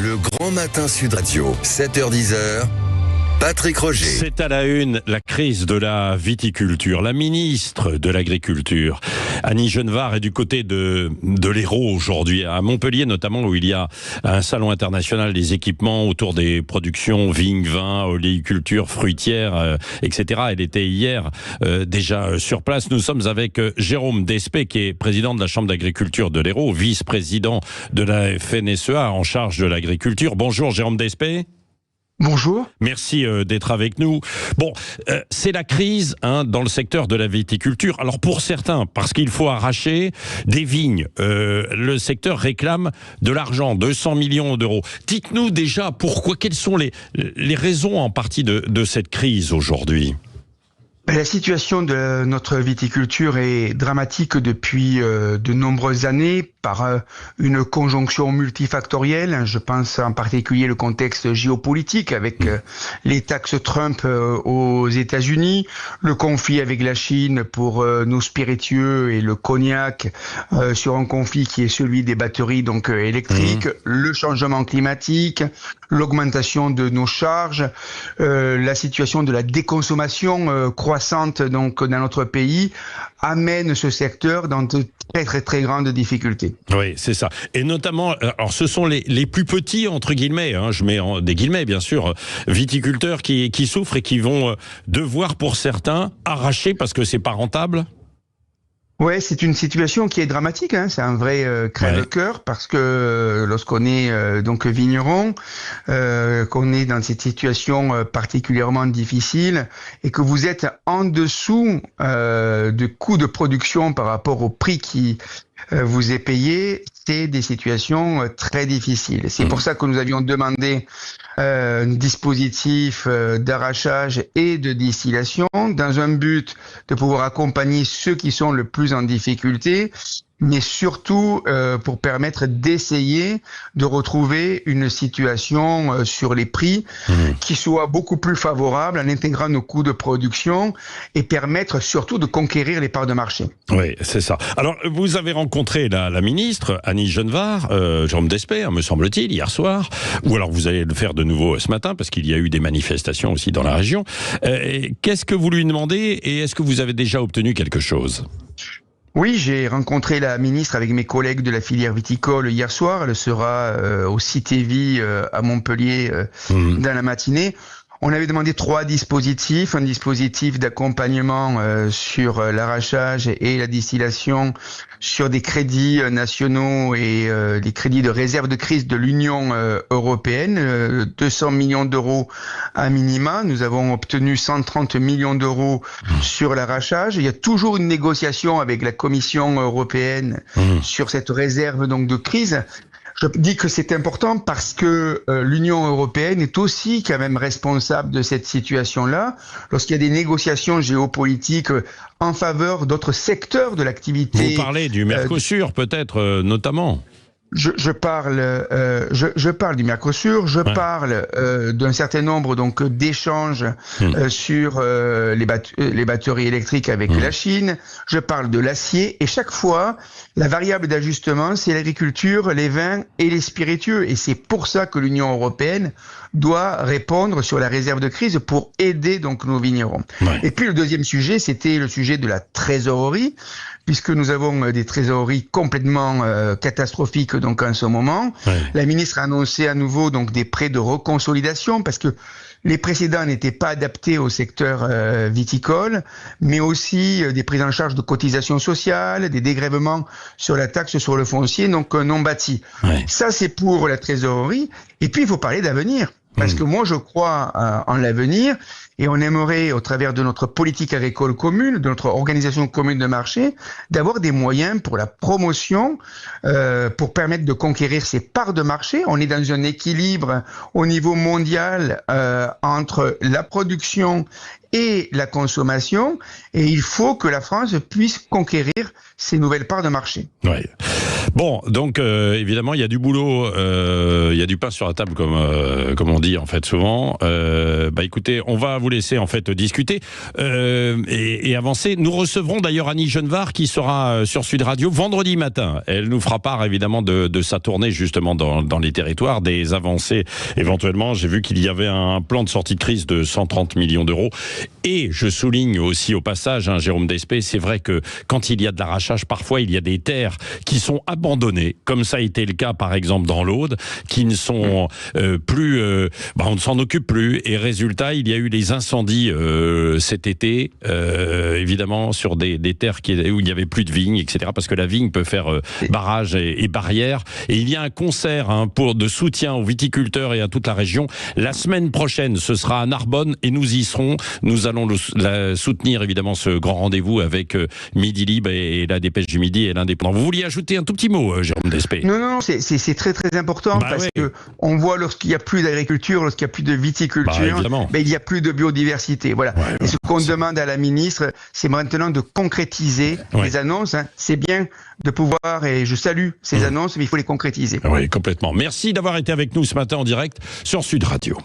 Le Grand Matin Sud Radio, 7h-10h. Patrick Roger. C'est à la une, la crise de la viticulture. La ministre de l'Agriculture, Annie Genevard, est du côté de l'Hérault aujourd'hui, à Montpellier notamment, où il y a un salon international des équipements autour des productions vignes, vins, oléiculture, fruitière, etc. Elle était hier déjà sur place. Nous sommes avec Jérôme Despé, qui est président de la Chambre d'agriculture de l'Hérault, vice-président de la FNSEA en charge de l'agriculture. Bonjour Jérôme Despé. Bonjour. Merci d'être avec nous. Bon, c'est la crise dans le secteur de la viticulture. Alors pour certains, parce qu'il faut arracher des vignes, le secteur réclame de l'argent, 200 millions d'euros. Dites-nous déjà pourquoi, quelles sont les raisons en partie de cette crise aujourd'hui ? La situation de notre viticulture est dramatique depuis de nombreuses années par une conjonction multifactorielle. Je pense en particulier le contexte géopolitique avec les taxes Trump aux États-Unis, le conflit avec la Chine pour nos spiritueux et le cognac sur un conflit qui est celui des batteries donc électriques, le changement climatique, l'augmentation de nos charges, la situation de la déconsommation croissante donc dans notre pays amène ce secteur dans de très grandes difficultés. Oui, c'est ça. Et notamment, alors ce sont les plus petits, entre guillemets, je mets des guillemets bien sûr, viticulteurs qui souffrent et qui vont devoir pour certains arracher parce que c'est pas rentable. Ouais, c'est une situation qui est dramatique, c'est un vrai crève-cœur parce que lorsqu'on est donc vigneron, qu'on est dans cette situation particulièrement difficile et que vous êtes en dessous de coûts de production par rapport au prix qui vous est payé, c'est des situations très difficiles. C'est pour ça que nous avions demandé un dispositif d'arrachage et de distillation dans un but de pouvoir accompagner ceux qui sont le plus en difficulté, mais surtout pour permettre d'essayer de retrouver une situation sur les prix qui soit beaucoup plus favorable en intégrant nos coûts de production et permettre surtout de conquérir les parts de marché. Oui, c'est ça. Alors, vous avez rencontré la ministre, Annie Genevard, Jérôme Despé, me semble-t-il, hier soir, ou alors vous allez le faire de nouveau ce matin, parce qu'il y a eu des manifestations aussi dans la région. Qu'est-ce que vous lui demandez et est-ce que vous avez déjà obtenu quelque chose ? Oui, j'ai rencontré la ministre avec mes collègues de la filière viticole hier soir. Elle sera au Cité-Vie à Montpellier dans la matinée. On avait demandé 3 dispositifs, un dispositif d'accompagnement sur l'arrachage et la distillation, sur des crédits nationaux et les crédits de réserve de crise de l'Union européenne, 200 millions d'euros à minima. Nous avons obtenu 130 millions d'euros sur l'arrachage. Il y a toujours une négociation avec la Commission européenne sur cette réserve donc de crise. Je dis que c'est important parce que l'Union européenne est aussi quand même responsable de cette situation-là. Lorsqu'il y a des négociations géopolitiques en faveur d'autres secteurs de l'activité. Vous parlez du Mercosur peut-être notamment. Je parle du Mercosur, parle d'un certain nombre donc d'échanges sur les batteries électriques avec la Chine, je parle de l'acier et chaque fois la variable d'ajustement c'est l'agriculture, les vins et les spiritueux et c'est pour ça que l'Union européenne doit répondre sur la réserve de crise pour aider donc nos vignerons. Ouais. Et puis le deuxième sujet, c'était le sujet de la trésorerie, puisque nous avons des trésoreries complètement catastrophiques donc en ce moment. Ouais. La ministre a annoncé à nouveau donc des prêts de reconsolidation parce que les précédents n'étaient pas adaptés au secteur viticole, mais aussi des prises en charge de cotisations sociales, des dégrèvements sur la taxe sur le foncier donc non bâti. Ouais. Ça c'est pour la trésorerie. Et puis il faut parler d'avenir. Parce que moi, je crois en l'avenir et on aimerait, au travers de notre politique agricole commune, de notre organisation commune de marché, d'avoir des moyens pour la promotion, pour permettre de conquérir ces parts de marché. On est dans un équilibre au niveau mondial entre la production et la consommation, et il faut que la France puisse conquérir ces nouvelles parts de marché. Oui. Bon, donc évidemment, il y a du boulot, il y a du pain sur la table, comme on dit en fait souvent. Écoutez, on va vous laisser en fait discuter et avancer. Nous recevrons d'ailleurs Annie Genevard qui sera sur Sud Radio vendredi matin. Elle nous fera part évidemment de sa tournée justement dans les territoires, des avancées éventuellement. J'ai vu qu'il y avait un plan de sortie de crise de 130 millions d'euros. Et je souligne aussi au passage, Jérôme Despé, c'est vrai que quand il y a de l'arrachage, parfois il y a des terres qui sont abandonnées, comme ça a été le cas par exemple dans l'Aude, qui ne sont plus, on ne s'en occupe plus. Et résultat, il y a eu les incendies cet été, évidemment sur des terres où il n'y avait plus de vignes, etc. Parce que la vigne peut faire barrage et barrière. Et il y a un concert de soutien aux viticulteurs et à toute la région. La semaine prochaine, ce sera à Narbonne et nous y serons. Nous allons soutenir évidemment ce grand rendez-vous avec Midi Libre et la Dépêche du Midi et l'Indépendant. Vous vouliez ajouter un tout petit mot, Jérôme Despé? Non, c'est très très important parce que on voit lorsqu'il n'y a plus d'agriculture, lorsqu'il n'y a plus de viticulture, il n'y a plus de biodiversité. Voilà. Et ce qu'on demande à la ministre, c'est maintenant de concrétiser les annonces. C'est bien de pouvoir, et je salue ces annonces, mais il faut les concrétiser. Oui, complètement. Merci d'avoir été avec nous ce matin en direct sur Sud Radio.